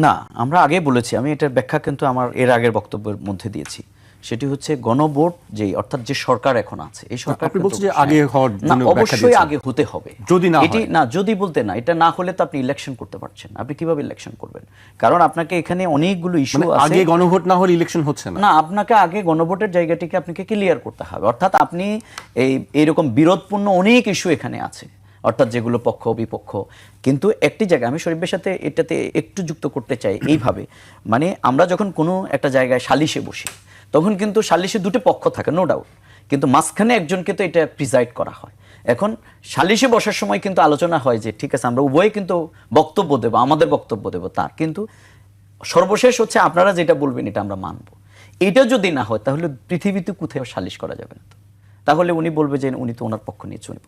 না, আমরা আগে বলেছি, আমি এটার ব্যাখ্যা কিন্তু আমার এর আগের বক্তব্যের মধ্যে দিয়েছি। সেটি হচ্ছে গণভোট যেই, অর্থাৎ যে সরকার এখন আছে, এই সরকার আপনি বলছেন যে আগে হওয়ার না, জন্য ব্যাখ্যা অবশ্যই দিয়েছেন। আগে হতে হবে। যদি না এটি হয়? না, যদি বলতে না, এটা না হলে তো আপনি ইলেকশন করতে পারছেন না। আপনি কিভাবে ইলেকশন করবেন? কারণ আপনাকে এখানে অনেকগুলো ইস্যু মানে আছে। আগে গণভোট না হলে ইলেকশন হচ্ছে না? না, আপনাকে আগে গণভোটের জায়গাটিকে আপনাকে ক্লিয়ার করতে হবে। অর্থাৎ আপনি এইরকম বিরোধপূর্ণ অনেক ইস্যু এখানে আছে, অর্থাৎ যেগুলো পক্ষ বিপক্ষ। কিন্তু একটি জায়গায় আমি শরীফের সাথে এটাতে একটু যুক্ত করতে চাই এইভাবে, মানে আমরা যখন কোনো একটা জায়গায় সালিশে বসি, তখন কিন্তু সালিশে দুটো পক্ষ থাকে, নো ডাউট, কিন্তু মাঝখানে একজনকে তো এটা প্রিজাইড করা হয়। এখন সালিশে বসার সময় কিন্তু আলোচনা হয় যে ঠিক আছে আমরা উভয়ে কিন্তু বক্তব্য দেবো, আমাদের বক্তব্য দেবো, তার কিন্তু সর্বশেষ হচ্ছে আপনারা যেটা বলবেন এটা আমরা মানব। এটা যদি না হয় তাহলে পৃথিবীতে কোথাও সালিশ করা যাবে না। তো তাহলে উনি বলবে যে উনি তো ওনার পক্ষ নিয়েছে, উনি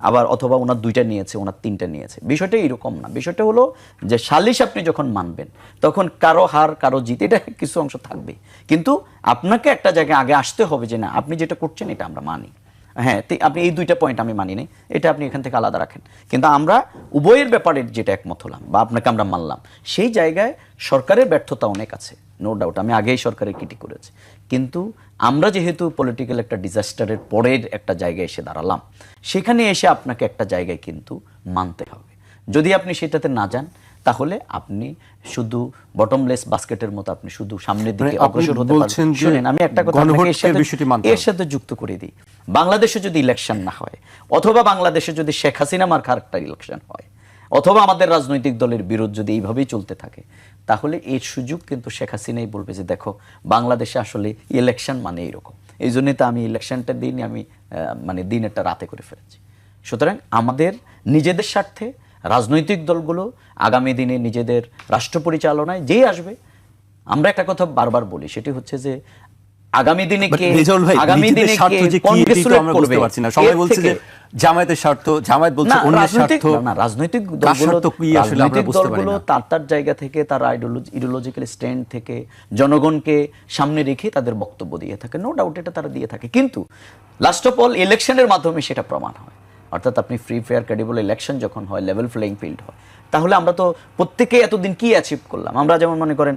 আবার অথবা ওনার দুইটা নিয়েছে, ওনার তিনটা নিয়েছে। বিষয়টা এরকম না। বিষয়টা হলো যে সালিশ আপনি যখন মানবেন তখন কারো হার কারো জিত এটা কিছু অংশ থাকবে, কিন্তু আপনাকে একটা জায়গায় আগে আসতে হবে যে না, আপনি যেটা করছেন এটা আমরা মানি। হ্যাঁ, আপনি এই দুইটা পয়েন্ট আমি মানি নাই, এটা আপনি এখান থেকে আলাদা রাখেন, কিন্তু আমরা উভয়ের ব্যাপারে যেটা একমত হলাম বা আপনাকে আমরা মানলাম, সেই জায়গায় সরকারের ব্যর্থতা অনেক আছে, নো ডাউট। আমি আগেই সরকারের ক্রিটিক করেছি, কিন্তু আমরা যেহেতু পলিটিক্যাল একটা ডিজাস্টারের পরের একটা জায়গায় এসে দাঁড়ালাম, সেখানে এসে আপনাকে একটা জায়গায় কিন্তু মানতে হবে। যদি আপনি সেটাতে না যান তাহলে আপনি শুধু বটমলেস বাস্কেটের মতো আপনি শুধু সামনের দিকে অগ্রসর হতে পারবেন। শুনেন, আমি একটা কথা এর সাথে যুক্ত করে দিই। বাংলাদেশে যদি ইলেকশন না হয়, অথবা বাংলাদেশে যদি শেখ হাসিনা মার্কার একটা ইলেকশন হয়, অথবা আমাদের রাজনৈতিক দলের বিরোধ যদি এইভাবেই চলতে থাকে, তাহলে এর সুযোগ কিন্তু শেখ হাসিনাই বলবে যে দেখো বাংলাদেশে আসলে ইলেকশন মানে এইরকম। এই জন্যই তো আমি ইলেকশনটা দিন আমি মানে দিন একটা রাতে করে ফেলেছি। সুতরাং আমাদের নিজেদের স্বার্থে রাজনৈতিক দলগুলো আগামী দিনে নিজেদের রাষ্ট্র পরিচালনায় যেই আসবে, আমরা একটা কথা বারবার বলি, সেটি হচ্ছে যে আগামী দিনে কে আগামী দিনে কে কনগ্রেচুলেট করবে। সবাই বলছে যে জামায়াতের স্বার্থ, জামায়াত বলছে অন্যের স্বার্থ। না, রাজনৈতিক দলগুলো তার জায়গা থেকে, তার আইডিওলজিক্যাল স্ট্যান্ড থেকে জনগণকে সামনে রেখে তাদের বক্তব্য দিয়ে থাকে, নো ডাউট এটা তারা দিয়ে থাকে, কিন্তু লাস্ট অফ অল ইলেকশনের মাধ্যমে সেটা প্রমাণ হয়। অর্থাৎ আপনি ফ্রি ফেয়ার ক্রেডিবল ইলেকশন যখন হয়, লেভেল প্লেইং ফিল্ড হয়, তাহলে আমরা তো প্রত্যেকে এতদিন কি অ্যাচিভ করলাম। আমরা যেমন মনে করেন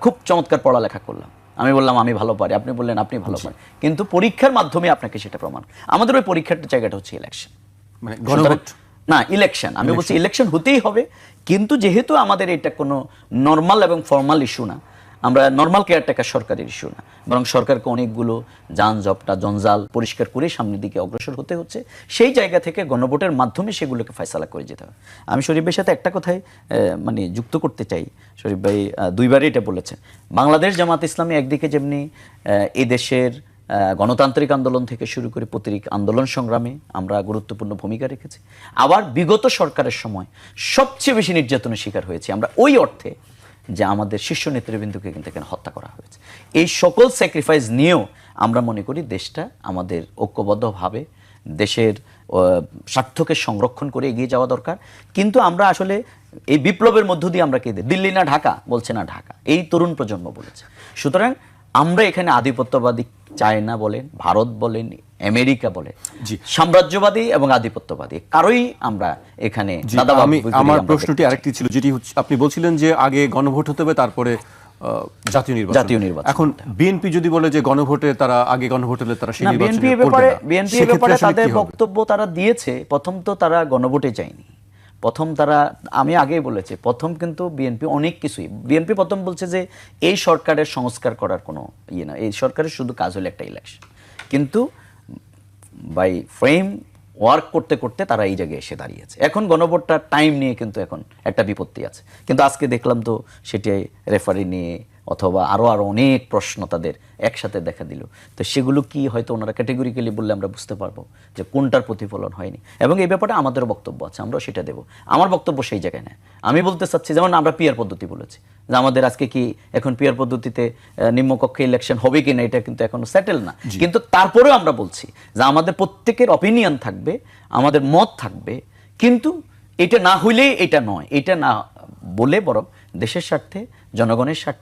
খুব চমৎকার পড়ালেখা করলাম, আমি বললাম আমি ভালো পারি, আপনি বললেন আপনি ভালো পারেন, কিন্তু পরীক্ষার মাধ্যমে আপনাকে সেটা প্রমাণ। আমাদের ওই পরীক্ষার জায়গাটা হচ্ছে ইলেকশন, মানে গণভোট না ইলেকশন। আমি বলছি ইলেকশন হতেই হবে, কিন্তু যেহেতু আমাদের এটা কোনো নর্মাল এবং ফর্মাল ইস্যু না, আমরা নর্মাল কেয়ারটেকার সরকারের ইস্যু না, বরং সরকারকে অনেকগুলো জপটা জঞ্জাল পরিষ্কার করে সামনের দিকে অগ্রসর হতে হচ্ছে। সেই জায়গা থেকে গণভোটের মাধ্যমে সেগুলোকে ফয়সালা করে যেতে হবে। আমি শরীফ ভাইয়ের সাথে একটা কথাই মানে যুক্ত করতে চাই। শরীফ ভাই দুইবারই এটা বলেছেন, বাংলাদেশ জামাত ইসলামী একদিকে যেমনি এই দেশের গণতান্ত্রিক আন্দোলন থেকে শুরু করে প্রতীক আন্দোলন সংগ্রামে আমরা গুরুত্বপূর্ণ ভূমিকা রেখেছি, আবার বিগত সরকারের সময় সবচেয়ে বেশি নির্যাতনের শিকার হয়েছি আমরা, ওই অর্থে যে আমাদের শীর্ষ নেতৃবৃন্দকে কিন্তু এখানে হত্যা করা হয়েছে। এই সকল স্যাক্রিফাইস নিয়েও আমরা মনে করি দেশটা আমাদের ঐক্যবদ্ধভাবে দেশের স্বার্থকে সংরক্ষণ করে এগিয়ে যাওয়া দরকার। কিন্তু আমরা আসলে এই বিপ্লবের মধ্য দিয়ে আমরা কে দিল্লি না ঢাকা বলছে, না ঢাকা, এই তরুণ প্রজন্ম বলেছে। সুতরাং আমরা এখানে আধিপত্যবাদী চায়না বলেন, ভারত বলেন, আমেরিকা বলেন, সাম্রাজ্যবাদী এবং আধিপত্যবাদী কারোই আমরা এখানে। আমার প্রশ্নটি আরেকটি ছিল, যেটি হচ্ছে আপনি বলছিলেন যে আগে গণভোট হতে হবে তারপরে জাতীয় নির্বাচন। এখন বিএনপি যদি বলে যে গণভোটে তারা আগে গণভোট হলে তারা সেই নির্বাচন করবে না, বিএনপি এর ব্যাপারে তাদের বক্তব্য তারা দিয়েছে। প্রথম তো তারা গণভোটে যায়নি, প্রথম তারা, আমি আগেই বলেছি, প্রথম কিন্তু বিএনপি অনেক কিছুই, বিএনপি প্রথম বলছে যে এই সরকারের সংস্কার করার কোনো ইয়ে না, এই সরকারের শুধু কাজ হলো একটা ইলেকশন। কিন্তু বাই ফ্রেম ওয়ার্ক করতে করতে তারা এই জায়গায় এসে দাঁড়িয়েছে। এখন গণভোটটা টাইম নিয়ে কিন্তু এখন একটা বিপত্তি আছে, কিন্তু আজকে দেখলাম তো সেটি রেফারি নিয়ে অথবা আরও অনেক প্রশ্ন তাদের একসাথে দেখা দিল। তো সেগুলো কি হয়তো ওনারা ক্যাটেগরিক্যালি বললে আমরা বুঝতে পারবো যে কোনটার প্রতিফলন হয়নি, এবং এই ব্যাপারে আমাদেরও বক্তব্য আছে, আমরাও সেটা দেবো। আমার বক্তব্য সেই জায়গায় না, আমি বলতে চাচ্ছি যেমন আমরা পিয়ার পদ্ধতি বলেছি যে আমাদের আজকে কি এখন পিয়ার পদ্ধতিতে নিম্নকক্ষে ইলেকশন হবে কি না, এটা কিন্তু এখনো সেটেল না, কিন্তু তারপরেও আমরা বলছি যে আমাদের প্রত্যেকের অপিনিয়ন থাকবে, আমাদের মত থাকবে, কিন্তু এটা না হইলেই এটা নয়, এটা না বলে বরং দেশের স্বার্থে, জনগণের স্বার্থে